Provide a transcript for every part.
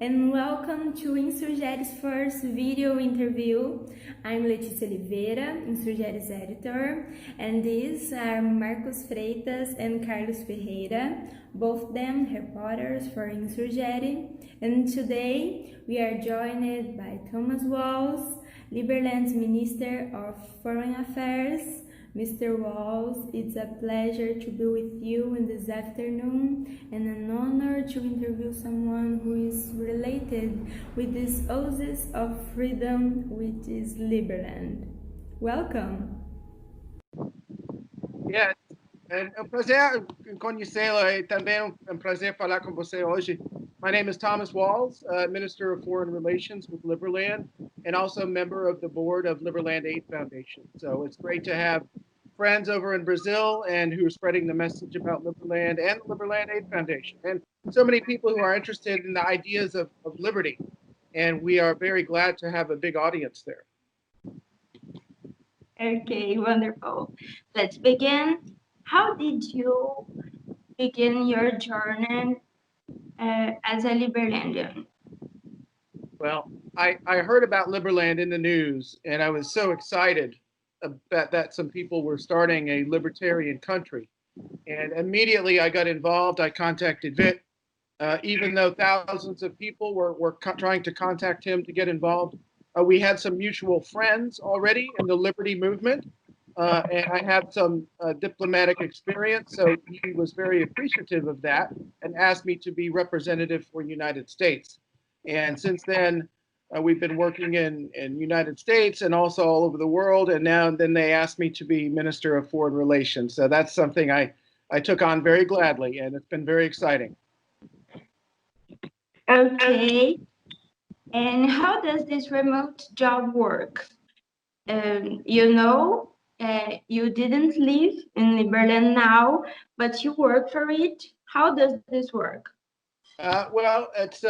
and welcome to Insurgere's first video interview. I'm Letícia Oliveira, Insurgere's editor, and these are Marcos Freitas and Carlos Ferreira, both of them reporters for Insurgere. And today we are joined by Thomas Walls, Liberland's Minister of Foreign Affairs. Mr. Walls, it's a pleasure to be with you in this afternoon and an honor to interview someone who is related with this oasis of freedom, which is Liberland. Welcome. Yeah, é um prazer conhecê-la e também um prazer falar com você hoje. My name is Thomas Walls, Minister of Foreign Relations with Liberland, and also member of the board of Liberland Aid Foundation. So it's great to have friends over in Brazil and who are spreading the message about Liberland and the Liberland Aid Foundation. And so many people who are interested in the ideas of liberty. And we are very glad to have a big audience there. Okay, wonderful. Let's begin. How did you begin your journey as a Liberlandian? Well, I heard about Liberland in the news, and I was so excited that some people were starting a libertarian country. And immediately I got involved. I contacted Vít, even though thousands of people were trying to contact him to get involved. We had some mutual friends already in the liberty movement, and I had some diplomatic experience, so he was very appreciative of that and asked me to be representative for United States. And since then, we've been working in United States and also all over the world, and then they asked me to be Minister of Foreign Relations. So that's something I took on very gladly, and it's been very exciting. Okay. And how does this remote job work? You didn't live in Liberland now, but you work for it. How does this work? Well, it's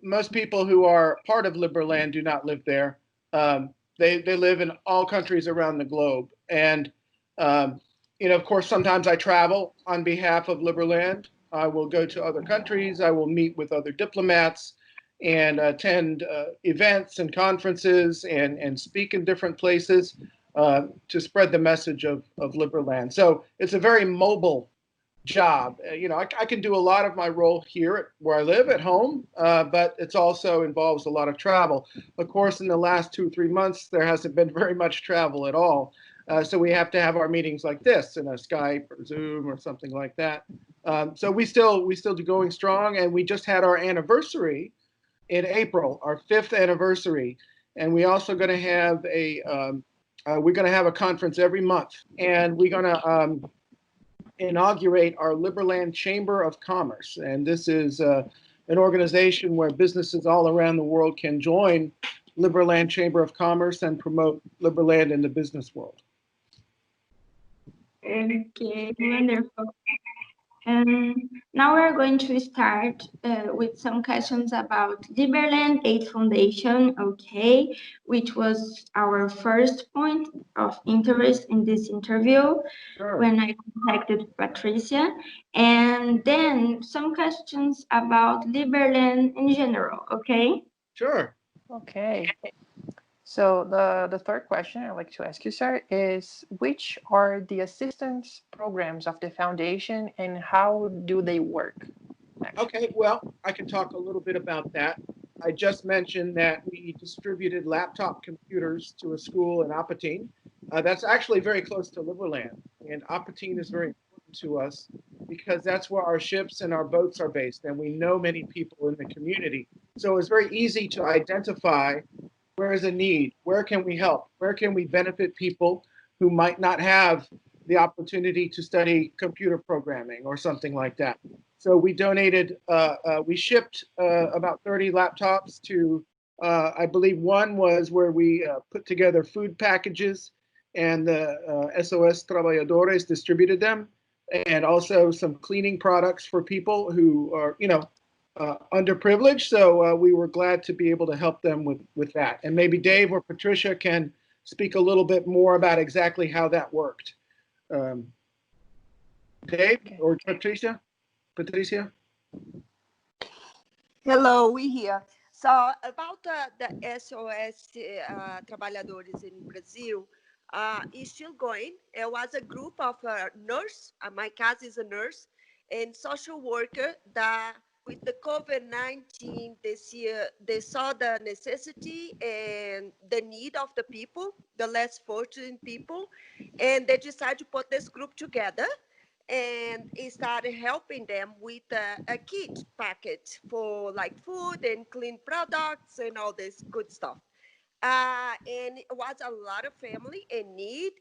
most people who are part of Liberland do not live there. They live in all countries around the globe, and of course, sometimes I travel on behalf of Liberland. I will go to other countries. I will meet with other diplomats and attend events and conferences and speak in different places to spread the message of Liberland. So it's a very mobile job. I can do a lot of my role here where I live at home, but it also involves a lot of travel. Of course, in the last 2 or 3 months, there hasn't been very much travel at all. So we have to have our meetings like this in a Skype or Zoom or something like that. So we still do going strong, and we just had our anniversary in April, our 5th anniversary, and we also going to have a conference every month, and we're going to inaugurate our Liberland Chamber of Commerce, and this is an organization where businesses all around the world can join Liberland Chamber of Commerce and promote Liberland in the business world. Okay, wonderful. Now we're going to start with some questions about Liberland Aid Foundation, okay, which was our first point of interest in this interview. Sure. When I contacted Patricia, and then some questions about Liberland in general, okay? Sure. Okay. So the third question I'd like to ask you, sir, is which are the assistance programs of the foundation and how do they work? Okay, well, I can talk a little bit about that. I just mentioned that we distributed laptop computers to a school in Apatine. That's actually very close to Liberland, and Apatine is very important to us because that's where our ships and our boats are based, and we know many people in the community. So it's very easy to identify where is a need, where can we help, where can we benefit people who might not have the opportunity to study computer programming or something like that. So we donated, we shipped about 30 laptops to, I believe one was where we put together food packages and the SOS Trabajadores distributed them, and also some cleaning products for people who are, underprivileged. So we were glad to be able to help them with that. And maybe Dave or Patricia can speak a little bit more about exactly how that worked. Dave or Patricia? Hello, we here. So about the SOS trabalhadores in Brazil, is still going. It was a group of nurse. My cousin is a nurse and social worker that with the COVID-19 this year, they saw the necessity and the need of the people, the less fortunate people, and they decided to put this group together and it started helping them with a kit packet for like food and clean products and all this good stuff. And it was a lot of family in need.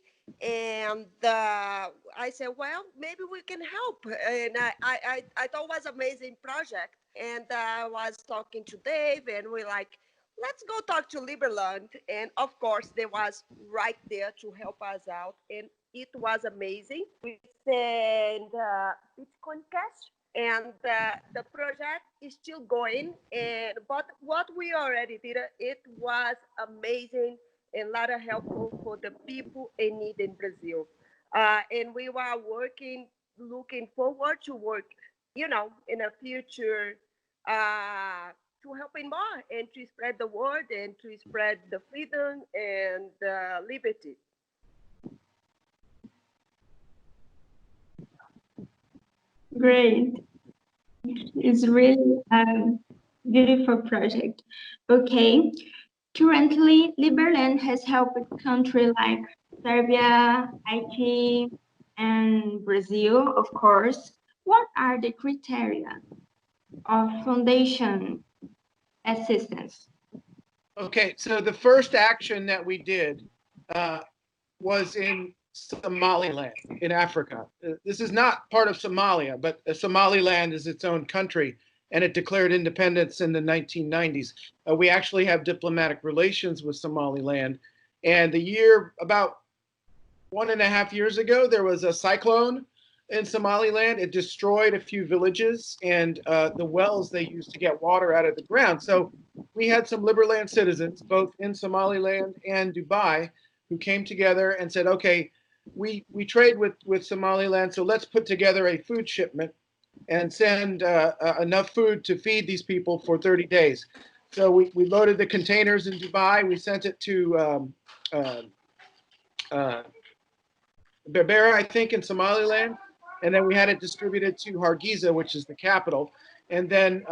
And I said, well, maybe we can help. And I thought it was an amazing project. And I was talking to Dave, and we're like, let's go talk to Liberland. And of course, they was right there to help us out. And it was amazing. We sent Bitcoin Cash, and the project is still going. And but what we already did, it was amazing and a lot of helpful for the people in need in Brazil. And we were working, looking forward to work, in the future to helping more and to spread the word and to spread the freedom and liberty. Great. It's really a beautiful project. Okay. Currently, Liberland has helped countries like Serbia, Haiti, and Brazil, of course. What are the criteria of foundation assistance? Okay, so the first action that we did was in Somaliland in Africa. This is not part of Somalia, but Somaliland is its own country, and it declared independence in the 1990s. We actually have diplomatic relations with Somaliland. And about 1.5 years ago, there was a cyclone in Somaliland. It destroyed a few villages and the wells they used to get water out of the ground. So we had some Liberland citizens, both in Somaliland and Dubai, who came together and said, okay, we trade with Somaliland, so let's put together a food shipment and send enough food to feed these people for 30 days. So we loaded the containers in Dubai. We sent it to Berbera, I think, in Somaliland. And then we had it distributed to Hargeisa, which is the capital. And then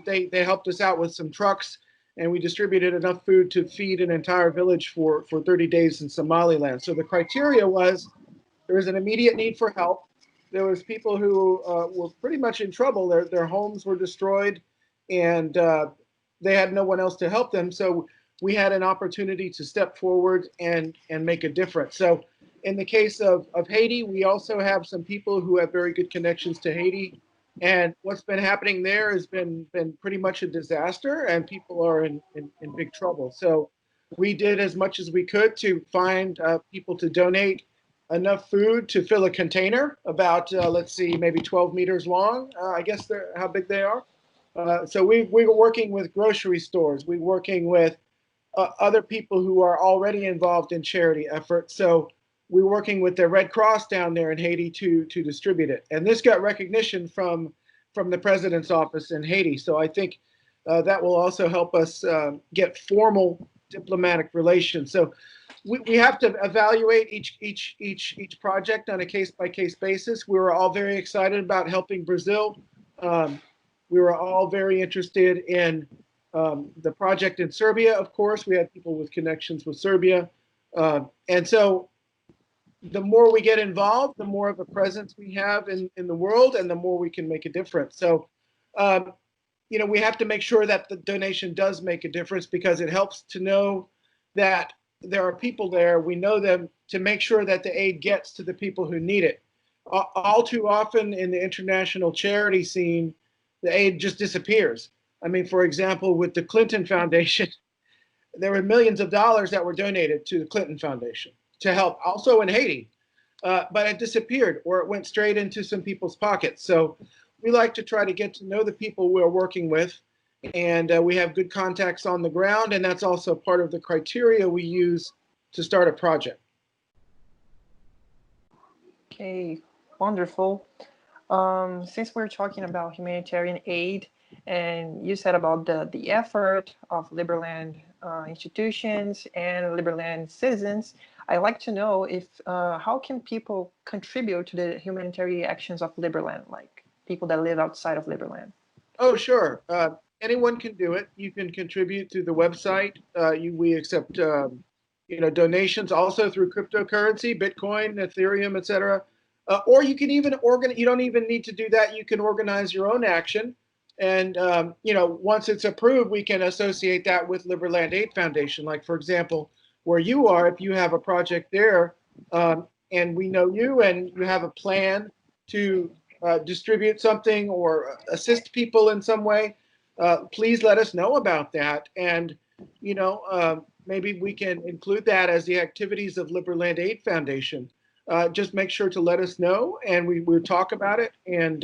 they helped us out with some trucks, and we distributed enough food to feed an entire village for 30 days in Somaliland. So the criteria was there was an immediate need for help. There was people who were pretty much in trouble. Their homes were destroyed, and they had no one else to help them. So we had an opportunity to step forward and make a difference. So in the case of Haiti, we also have some people who have very good connections to Haiti. And what's been happening there has been pretty much a disaster, and people are in big trouble. So we did as much as we could to find people to donate enough food to fill a container about, let's see, maybe 12 meters long. I guess they're how big they are. So we were working with grocery stores. We're working with other people who are already involved in charity efforts. So we're working with the Red Cross down there in Haiti to distribute it. And this got recognition from the president's office in Haiti. So I think that will also help us get formal diplomatic relations. So we have to evaluate each project on a case-by-case basis. We were all very excited about helping Brazil. We were all very interested in the project in Serbia, of course. We had people with connections with Serbia. And so the more we get involved, the more of a presence we have in the world, and the more we can make a difference. So, we have to make sure that the donation does make a difference, because it helps to know that there are people there, we know them, to make sure that the aid gets to the people who need it. All too often in the international charity scene, the aid just disappears. I mean, for example, with the Clinton Foundation, there were millions of dollars that were donated to the Clinton Foundation to help, also in Haiti, but it disappeared, or it went straight into some people's pockets. So we like to try to get to know the people we're working with, and we have good contacts on the ground, and that's also part of the criteria we use to start a project. Okay, wonderful. Since we're talking about humanitarian aid, And you said about the effort of Liberland institutions and Liberland citizens. I'd like to know if how can people contribute to the humanitarian actions of Liberland, like people that live outside of Liberland? Oh, sure. Anyone can do it. You can contribute through the website. We accept donations also through cryptocurrency, Bitcoin, Ethereum, etc. Or you can even organize. You don't even need to do that. You can organize your own action. And once it's approved, we can associate that with Liberland Aid Foundation. Like, for example, where you are, if you have a project there, and we know you, and you have a plan to distribute something or assist people in some way, please let us know about that. And maybe we can include that as the activities of Liberland Aid Foundation. Just make sure to let us know, and we'll talk about it. And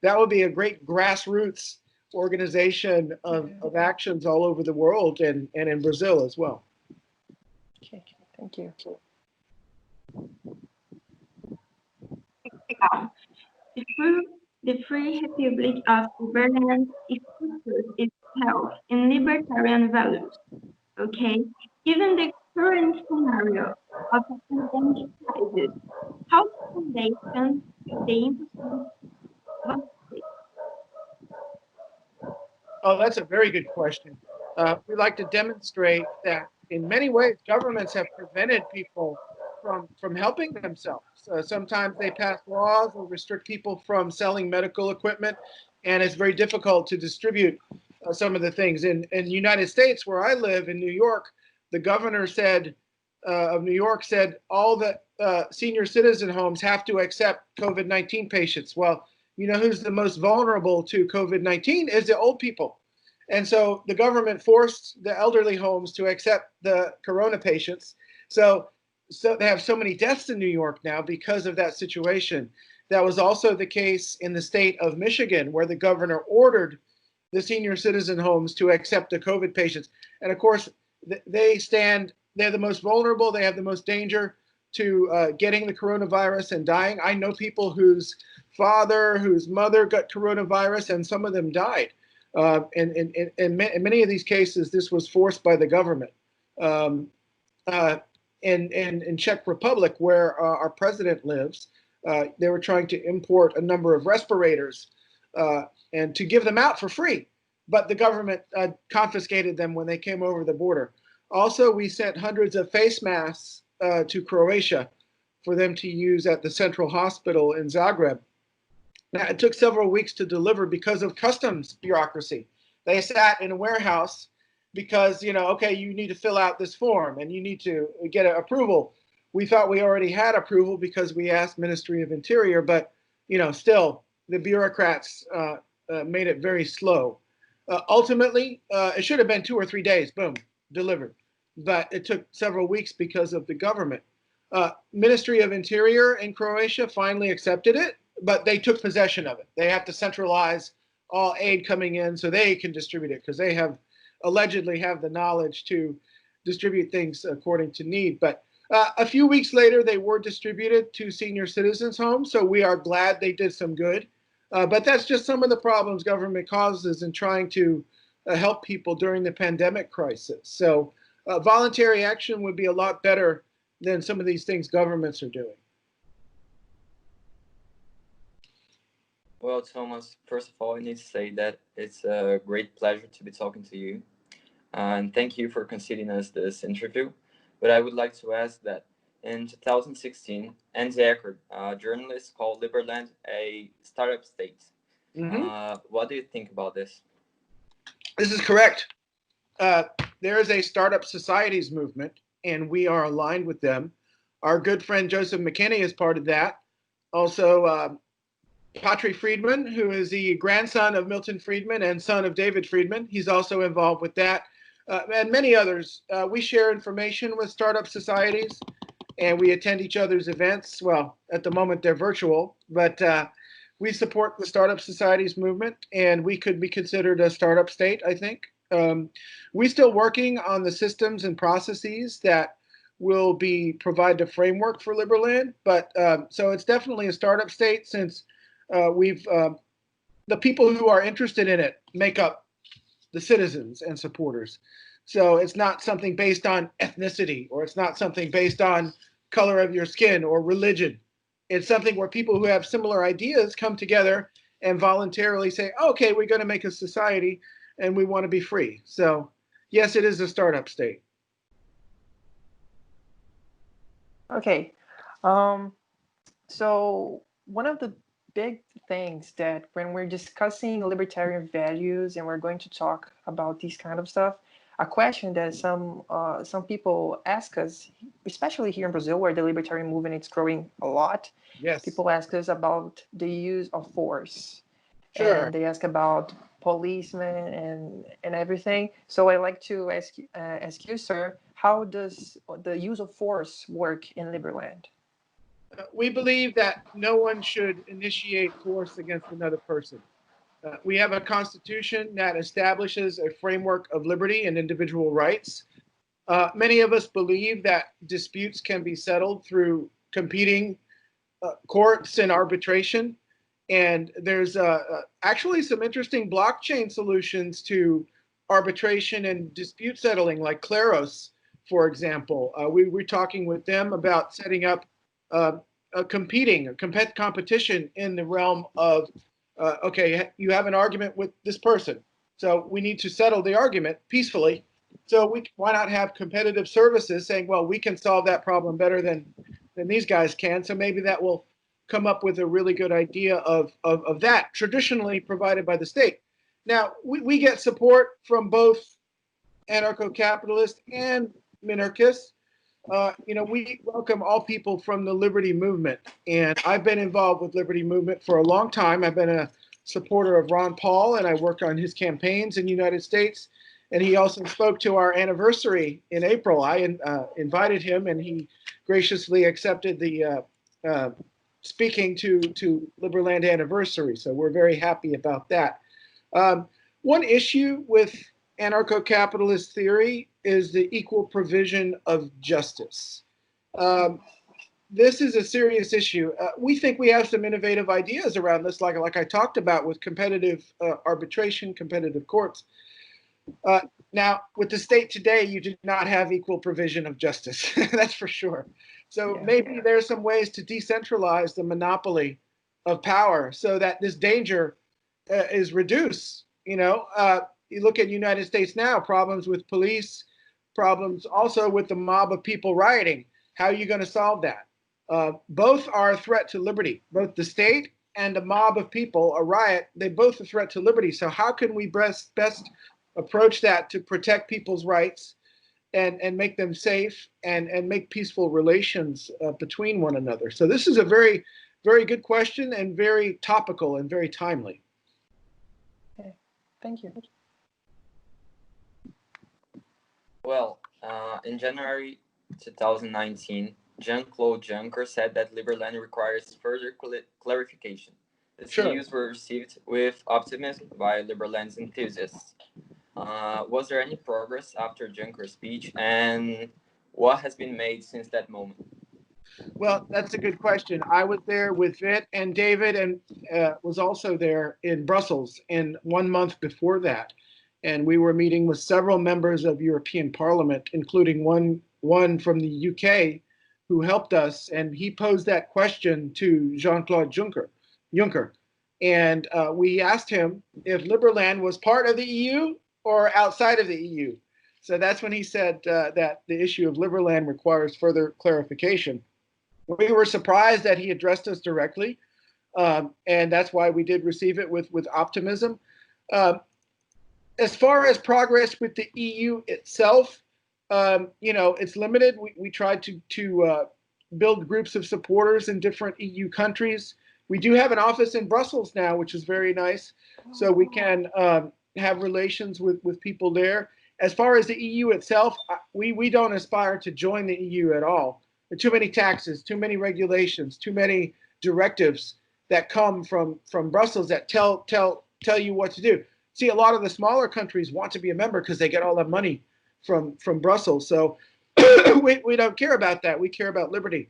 that would be a great grassroots organization of actions all over the world and in Brazil as well. Okay, thank you. The Free Republic of Liberland structures itself in libertarian values. Okay, given the current scenario of a pandemic crisis, how the foundation should they implement policies? Oh, that's a very good question. We like to demonstrate that in many ways, governments have prevented people from helping themselves. Sometimes they pass laws or restrict people from selling medical equipment, and it's very difficult to distribute some of the things. In the United States, where I live in New York, the governor of New York said all the senior citizen homes have to accept COVID-19 patients. Well, you know who's the most vulnerable to COVID-19 is the old people. And so the government forced the elderly homes to accept the corona patients. So they have so many deaths in New York now because of that situation. That was also the case in the state of Michigan, where the governor ordered the senior citizen homes to accept the COVID patients. And of course, they're the most vulnerable. They have the most danger to getting the coronavirus and dying. I know people whose father, whose mother got coronavirus, and some of them died. And in many of these cases, this was forced by the government. In Czech Republic, where our president lives, they were trying to import a number of respirators and to give them out for free. But the government confiscated them when they came over the border. Also, we sent hundreds of face masks to Croatia for them to use at the central hospital in Zagreb. Now, it took several weeks to deliver because of customs bureaucracy. They sat in a warehouse because, okay, you need to fill out this form and you need to get an approval. We thought we already had approval because we asked Ministry of Interior, but, still the bureaucrats made it very slow. Ultimately, it should have been 2 or 3 days, boom, delivered. But it took several weeks because of the government. Ministry of Interior in Croatia finally accepted it, but they took possession of it. They have to centralize all aid coming in so they can distribute it because they allegedly have the knowledge to distribute things according to need. But a few weeks later, they were distributed to senior citizens' homes, so we are glad they did some good. But that's just some of the problems government causes in trying to help people during the pandemic crisis. So voluntary action would be a lot better than some of these things governments are doing. Well, Thomas, first of all, I need to say that it's a great pleasure to be talking to you. And thank you for considering us this interview. But I would like to ask that in 2016, Andy Eckert, a journalist, called Liberland a startup state. Mm-hmm. What do you think about this? This is correct. There is a startup societies movement, and we are aligned with them. Our good friend Joseph McKinney is part of that. Also, Patry Friedman, who is the grandson of Milton Friedman and son of David Friedman. He's also involved with that. And many others. We share information with startup societies, and we attend each other's events. Well, at the moment, they're virtual, but we support the startup societies movement, and we could be considered a startup state, I think. We're still working on the systems and processes that will provide a framework for Liberland, but so it's definitely a startup state since we've the people who are interested in it make up the citizens and supporters. So it's not something based on ethnicity, or it's not something based on color of your skin or religion. It's something where people who have similar ideas come together and voluntarily say, okay, we're going to make a society and we want to be free. So yes, it is a startup state. Okay. So one of the big things that when we're discussing libertarian values and we're going to talk about these kind of stuff, a question that some people ask us, especially here in Brazil, where the libertarian movement is growing a lot. Yes. People ask us about the use of force. Sure. And they ask about policemen and everything. So I'd like to ask you, sir, how does the use of force work in Liberland? We believe that no one should initiate force against another person. We have a constitution that establishes a framework of liberty and individual rights. Many of us believe that disputes can be settled through competing courts and arbitration. And there's actually some interesting blockchain solutions to arbitration and dispute settling, like Claros, for example. We're talking with them about setting up a competition in the realm of, okay, you have an argument with this person, so we need to settle the argument peacefully. So why not have competitive services saying, well, we can solve that problem better than these guys can. So maybe that will come up with a really good idea of that, traditionally provided by the state. Now, we get support from both anarcho-capitalists and minarchists. We welcome all people from the liberty movement. And I've been involved with liberty movement for a long time. I've been a supporter of Ron Paul, and I worked on his campaigns in the United States. And he also spoke to our anniversary in April. I invited him, and he graciously accepted the speaking to Liberland anniversary. So we're very happy about that. One issue with anarcho-capitalist theory is the equal provision of justice. This is a serious issue. We think we have some innovative ideas around this, like I talked about with competitive arbitration, competitive courts. Now, with the state today, you do not have equal provision of justice. That's for sure. So maybe there's some ways to decentralize the monopoly of power so that this danger is reduced. You look at the United States now, problems with police, problems also with the mob of people rioting. How are you going to solve that? Both are a threat to liberty. Both the state and a mob of people, a riot, they both are a threat to liberty. So how can we best approach that to protect people's rights and make them safe and make peaceful relations between one another? So this is a very, very good question and very topical and very timely. Okay, thank you. Well, in January 2019, Jean-Claude Juncker said that Liberland requires further clarification. These views were received with optimism by Liberland's enthusiasts. Was there any progress after Juncker's speech, and what has been made since that moment? Well, that's a good question. I was there with Vít and David, and was also there in Brussels in 1 month before that. And we were meeting with several members of European Parliament, including one from the UK, who helped us. And he posed that question to Jean-Claude Juncker. And we asked him if Liberland was part of the EU or outside of the EU. So that's when he said that the issue of Liberland requires further clarification. We were surprised that he addressed us directly, and that's why we did receive it with optimism. As far as progress with the EU itself, it's limited. We tried to build groups of supporters in different EU countries. We do have an office in Brussels now, which is very nice, so we can have relations with people there. As far as the EU itself, we don't aspire to join the EU at all. There are too many taxes, too many regulations, too many directives that come from Brussels that tell you what to do. See, a lot of the smaller countries want to be a member because they get all that money from Brussels. So we don't care about that. We care about liberty.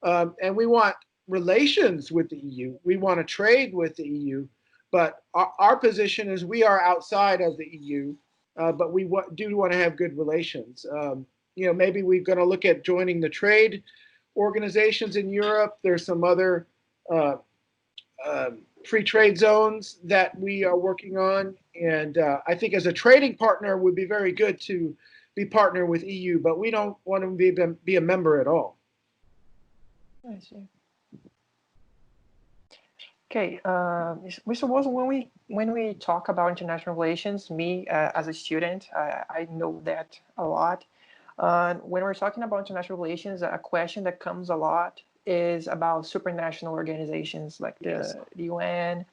And we want relations with the EU. We want to trade with the EU. But our position is we are outside of the EU, but we do want to have good relations. Maybe we're going to look at joining the trade organizations in Europe. There's some other free trade zones that we are working on. And I think as a trading partner would be very good to be partner with EU, but we don't want to be a member at all. I see. Okay, Mr. Wilson, when we talk about international relations, me as a student, I know that a lot. When we're talking about international relations, a question that comes a lot is about supranational organizations like the UN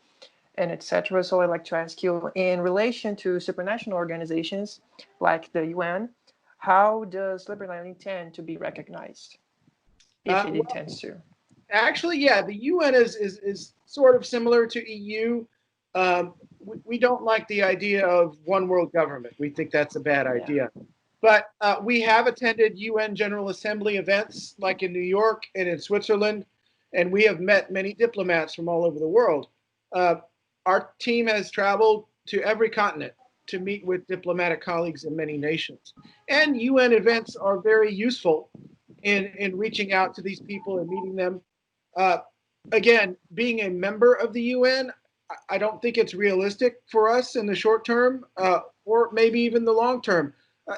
and etc. So I'd like to ask you, in relation to supranational organizations like the UN, how does Liberland intend to be recognized, if it intends to? Actually, yeah, the UN is sort of similar to EU. We don't like the idea of one world government. We think that's a bad idea. But we have attended UN General Assembly events like in New York and in Switzerland, and we have met many diplomats from all over the world. Our team has traveled to every continent to meet with diplomatic colleagues in many nations. And UN events are very useful in reaching out to these people and meeting them. Again, being a member of the UN, I don't think it's realistic for us in the short term, or maybe even the long term.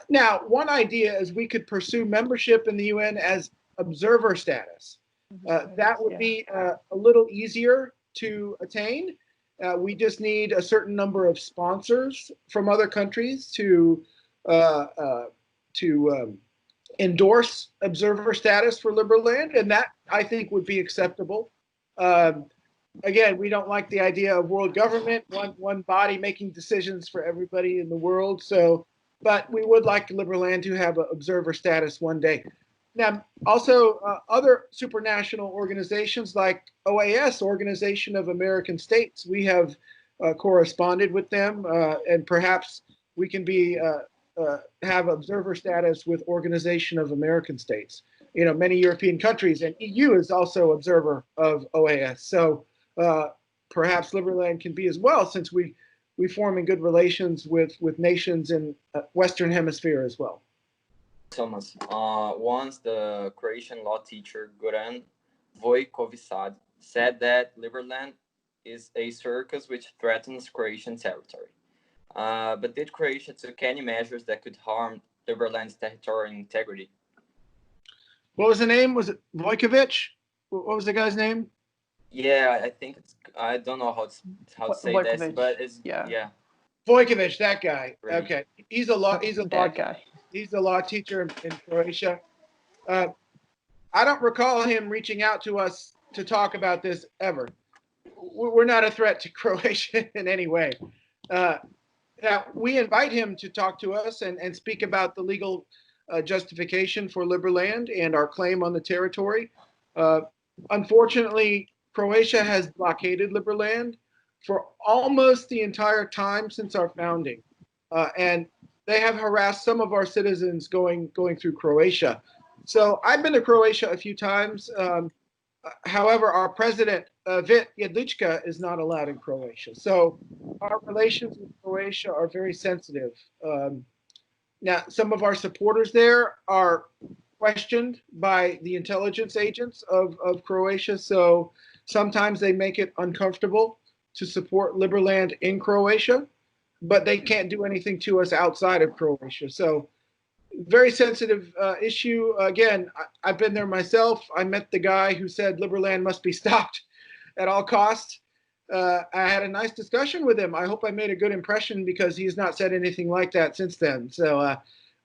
Now, one idea is we could pursue membership in the UN as observer status. That would be a little easier to attain. We just need a certain number of sponsors from other countries to endorse observer status for Liberland, and that I think would be acceptable. Again, we don't like the idea of world government, one body making decisions for everybody in the world. But we would like Liberland to have an observer status one day. Now, also other supranational organizations like OAS, Organization of American States, we have corresponded with them, and perhaps we can have observer status with Organization of American States. Many European countries, and EU is also observer of OAS. So perhaps Liberland can be as well, since we forming good relations with nations in Western Hemisphere as well. Thomas, once the Croatian law teacher Goran Vojković said that Liberland is a circus which threatens Croatian territory. But did Croatia take any measures that could harm Liberland's territorial integrity? What was the name? Was it Vojković? What was the guy's name? Yeah, I think I don't know how to say this, but it's Vojković, that guy. Right. Okay, he's a law teacher in Croatia. I don't recall him reaching out to us to talk about this ever. We're not a threat to Croatia in any way. Now, we invite him to talk to us and speak about the legal justification for Liberland and our claim on the territory. Unfortunately, Croatia has blockaded Liberland for almost the entire time since our founding. And they have harassed some of our citizens going through Croatia. So I've been to Croatia a few times. However, our president, Vít Jedlička, is not allowed in Croatia. So our relations with Croatia are very sensitive. Now, some of our supporters there are questioned by the intelligence agents of Croatia. So sometimes they make it uncomfortable to support Liberland in Croatia, but they can't do anything to us outside of Croatia. So very sensitive issue. Again, I've been there myself. I met the guy who said Liberland must be stopped at all costs. I had a nice discussion with him. I hope I made a good impression, because he's not said anything like that since then. So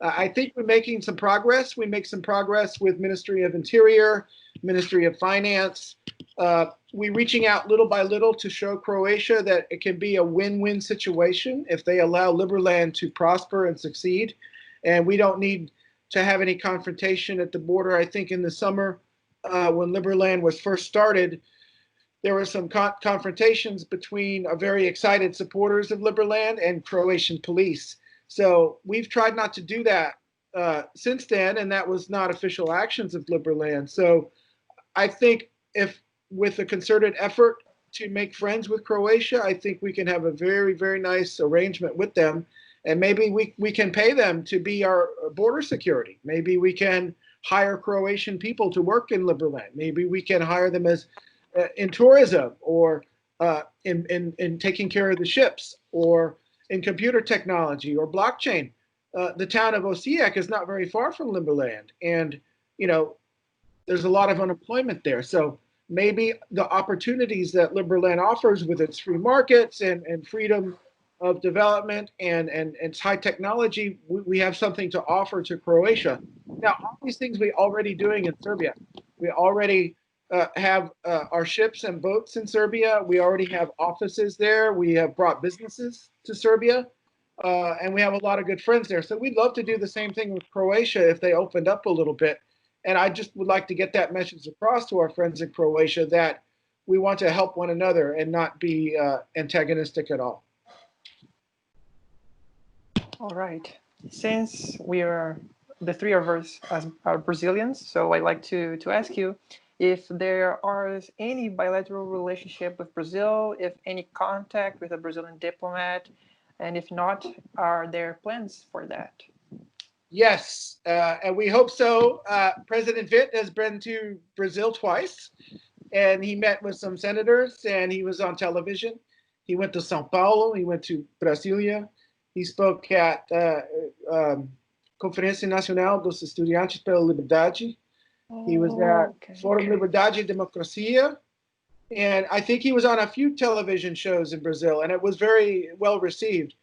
I think we're making some progress. We make some progress with Ministry of Interior, Ministry of Finance. We're reaching out little by little to show Croatia that it can be a win-win situation if they allow Liberland to prosper and succeed. And we don't need to have any confrontation at the border. I think in the summer, when Liberland was first started, there were some confrontations between very excited supporters of Liberland and Croatian police. So we've tried not to do that since then, and that was not official actions of Liberland. So I think if with a concerted effort, to make friends with Croatia. I think we can have a very, very nice arrangement with them. And maybe we can pay them to be our border security. Maybe we can hire Croatian people to work in Liberland. Maybe we can hire them as in tourism, or in taking care of the ships, or in computer technology or blockchain. The town of Osijek is not very far from Liberland, and there's a lot of unemployment there. So maybe the opportunities that Liberland offers with its free markets and freedom of development and its high technology, we have something to offer to Croatia. Now, all these things we already doing in Serbia. We already have our ships and boats in Serbia. We already have offices there. We have brought businesses to Serbia, and we have a lot of good friends there. So we'd love to do the same thing with Croatia if they opened up a little bit. And I just would like to get that message across to our friends in Croatia that we want to help one another and not be antagonistic at all. All right. Since we are, the three of us are Brazilians, so I'd like to ask you if there are any bilateral relationship with Brazil, if any contact with a Brazilian diplomat, and if not, are there plans for that? Yes, and we hope so. President Vít has been to Brazil twice, and he met with some senators, and he was on television. He went to São Paulo, he went to Brasília. He spoke at Conferência Nacional dos Estudantes pela Liberdade. He was at Forum Liberdade e Democracia. And I think he was on a few television shows in Brazil, and it was very well received.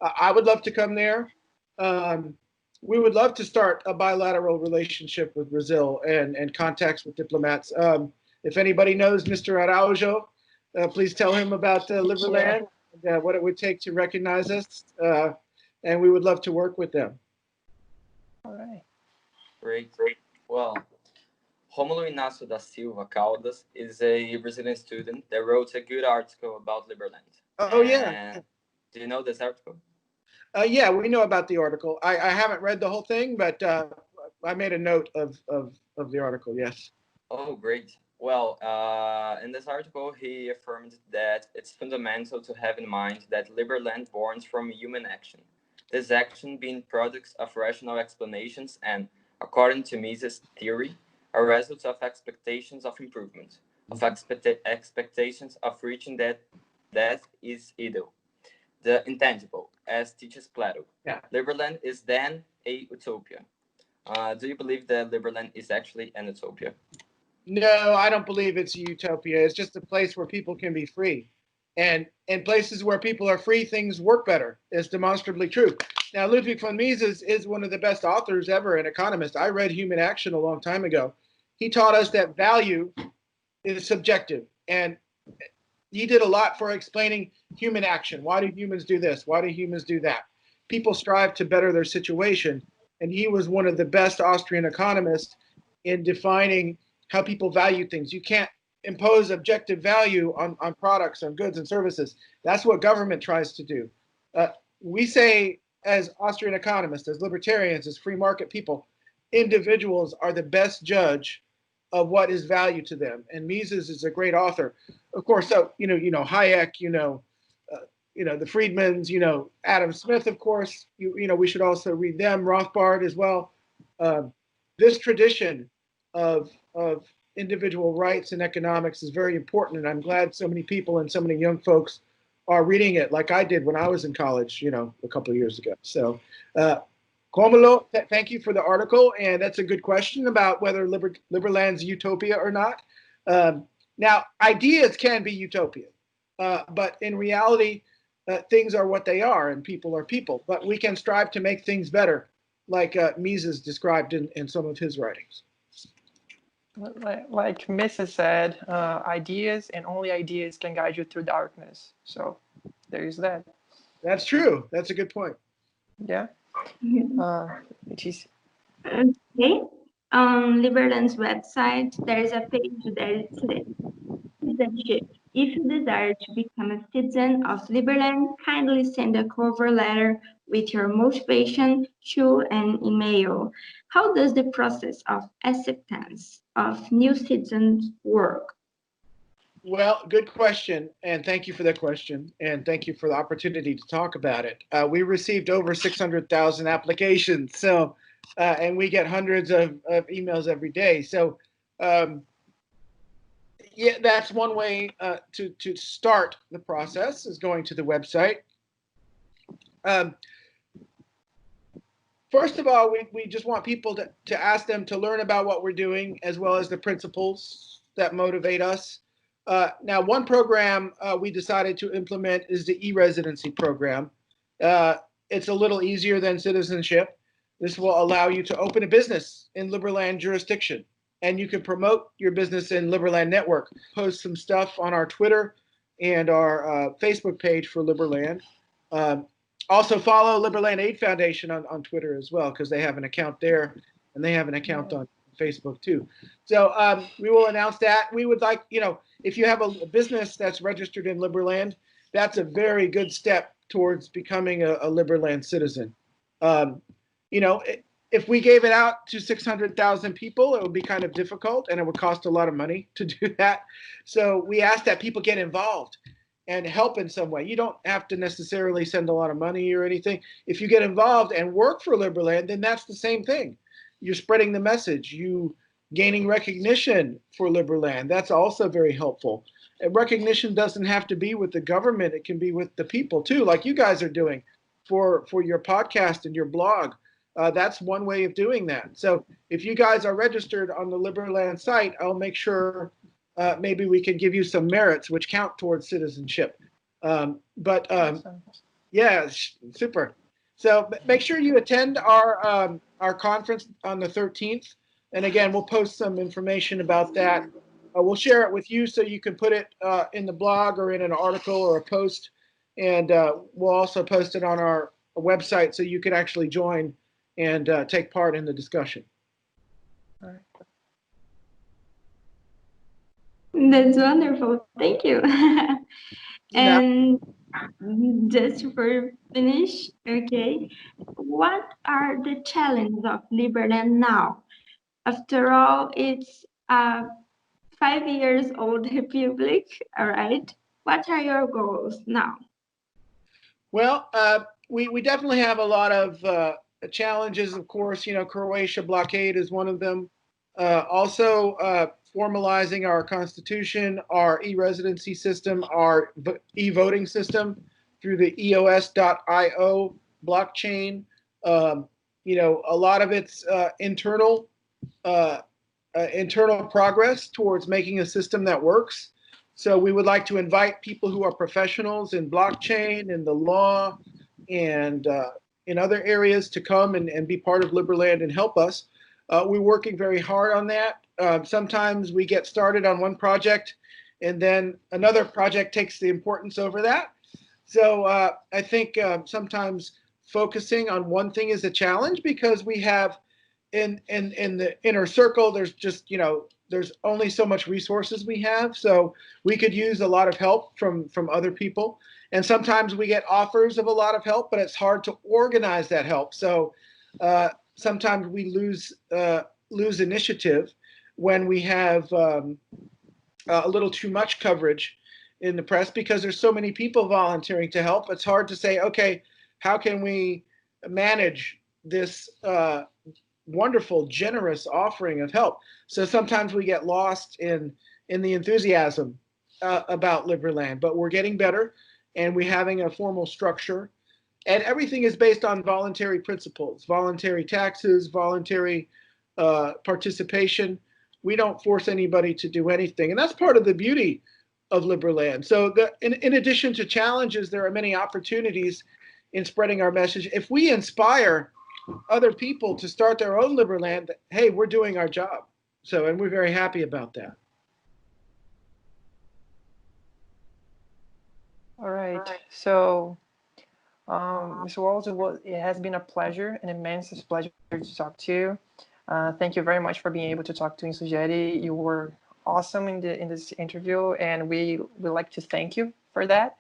I would love to come there. We would love to start a bilateral relationship with Brazil and contacts with diplomats. If anybody knows Mr. Araujo, please tell him about Liberland, what it would take to recognize us, and we would love to work with them. All right. Great. Well, Romulo Inácio da Silva Caldas is a Brazilian student that wrote a good article about Liberland. Oh, yeah. Do you know this article? Yeah, we know about the article. I haven't read the whole thing, but I made a note of the article, yes. Oh, great. Well, in this article, he affirmed that it's fundamental to have in mind that Liberland born from human action. This action being products of rational explanations and, according to Mises' theory, a result of expectations of improvement, of expectations of reaching that is ideal, the intangible, as teaches Plato. Yeah. Liberland is then a utopia. Do you believe that Liberland is actually an utopia? No, I don't believe it's a utopia. It's just a place where people can be free. And in places where people are free, things work better. It's demonstrably true. Now, Ludwig von Mises is one of the best authors ever, an economist. I read Human Action a long time ago. He taught us that value is subjective. And he did a lot for explaining human action. Why do humans do this? Why do humans do that? People strive to better their situation. And he was one of the best Austrian economists in defining how people value things. You can't impose objective value on products, on goods and services. That's what government tries to do. We say, as Austrian economists, as libertarians, as free market people, individuals are the best judge of what is value to them. And Mises is a great author. Of course, so, Hayek, the Friedmans, Adam Smith, of course, we should also read them, Rothbard as well. This tradition of individual rights and economics is very important, and I'm glad so many people and so many young folks are reading it like I did when I was in college, a couple of years ago. So, Romulo, thank you for the article, and that's a good question about whether Liberland's utopia or not. Now, ideas can be utopia, but in reality, things are what they are, and people are people. But we can strive to make things better, like Mises described in some of his writings. Like Mrs. said, ideas and only ideas can guide you through darkness. So there's that. That's true. That's a good point. Yeah. It is. Okay. On Liberland's website, there is a page that says, citizenship. If you desire to become a citizen of Liberland, kindly send a cover letter with your motivation to an email. How does the process of acceptance of new citizens work? Well, good question, and thank you for that question, and thank you for the opportunity to talk about it. We received over 600,000 applications, so and we get hundreds of emails every day. So, yeah, that's one way to start the process, is going to the website. First of all, we just want people to ask them to learn about what we're doing, as well as the principles that motivate us. Now, one program we decided to implement is the e-residency program. It's a little easier than citizenship. This will allow you to open a business in Liberland jurisdiction, and you can promote your business in Liberland Network. Post some stuff on our Twitter and our Facebook page for Liberland. Also follow Liberland Aid Foundation on Twitter as well, because they have an account there, and they have an account on Facebook too. So we will announce that. We would like, if you have a business that's registered in Liberland, that's a very good step towards becoming a Liberland citizen. If we gave it out to 600,000 people, it would be kind of difficult, and it would cost a lot of money to do that. So we ask that people get involved and help in some way. You don't have to necessarily send a lot of money or anything. If you get involved and work for Liberland, then that's the same thing. You're spreading the message. You gaining recognition for Liberland. That's also very helpful. And recognition doesn't have to be with the government. It can be with the people too, like you guys are doing for your podcast and your blog. That's one way of doing that. So if you guys are registered on the Liberland site, I'll make sure maybe we can give you some merits which count towards citizenship. Yeah, super. So make sure you attend our conference on the 13th. And again, we'll post some information about that. We'll share it with you so you can put it in the blog or in an article or a post. And we'll also post it on our website so you can actually join and take part in the discussion. All right. That's wonderful. Thank you. And just for finish, okay, what are the challenges of Liberland now? After all, it's a 5 years old republic, all right? What are your goals now? Well, we definitely have a lot of challenges, of course. Croatia blockade is one of them. Also, formalizing our constitution, our e-residency system, our e-voting system through the EOS.io blockchain. A lot of it's internal progress towards making a system that works. So we would like to invite people who are professionals in blockchain, in the law, and in other areas to come and be part of Liberland and help us. We're working very hard on that. Sometimes we get started on one project and then another project takes the importance over that. So I think sometimes focusing on one thing is a challenge, because we have in the inner circle, there's just, there's only so much resources we have. So we could use a lot of help from other people. And sometimes we get offers of a lot of help, but it's hard to organize that help. So sometimes we lose initiative when we have a little too much coverage in the press, because there's so many people volunteering to help. It's hard to say, okay, how can we manage this wonderful, generous offering of help? So sometimes we get lost in the enthusiasm about Liberland, but we're getting better, and we're having a formal structure. And everything is based on voluntary principles, voluntary taxes, voluntary participation. We don't force anybody to do anything. And that's part of the beauty of Liberland. So in addition to challenges, there are many opportunities in spreading our message. If we inspire other people to start their own Liberland, hey, we're doing our job. So, and we're very happy about that. All right. So, Mr. Walls, it has been a pleasure, an immense pleasure to talk to you. Thank you very much for being able to talk to Insugere. You were awesome in this interview, and we would like to thank you for that.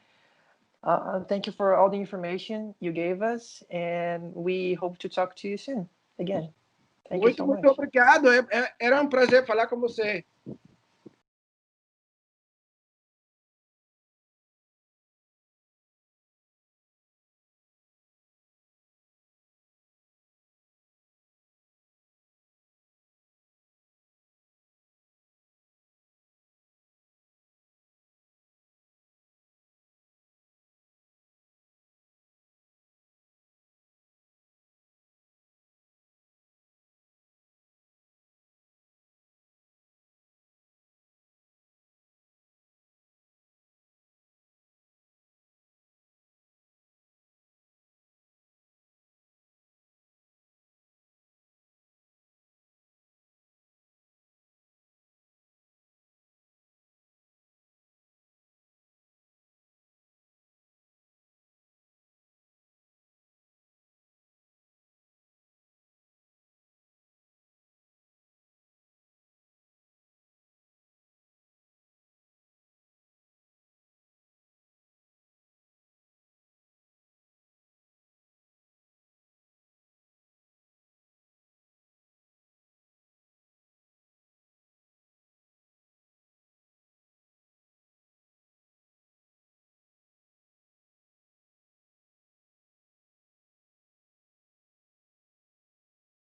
Thank you for all the information you gave us, and we hope to talk to you soon again. Thank you so much. Muito obrigado. Era prazer falar com você.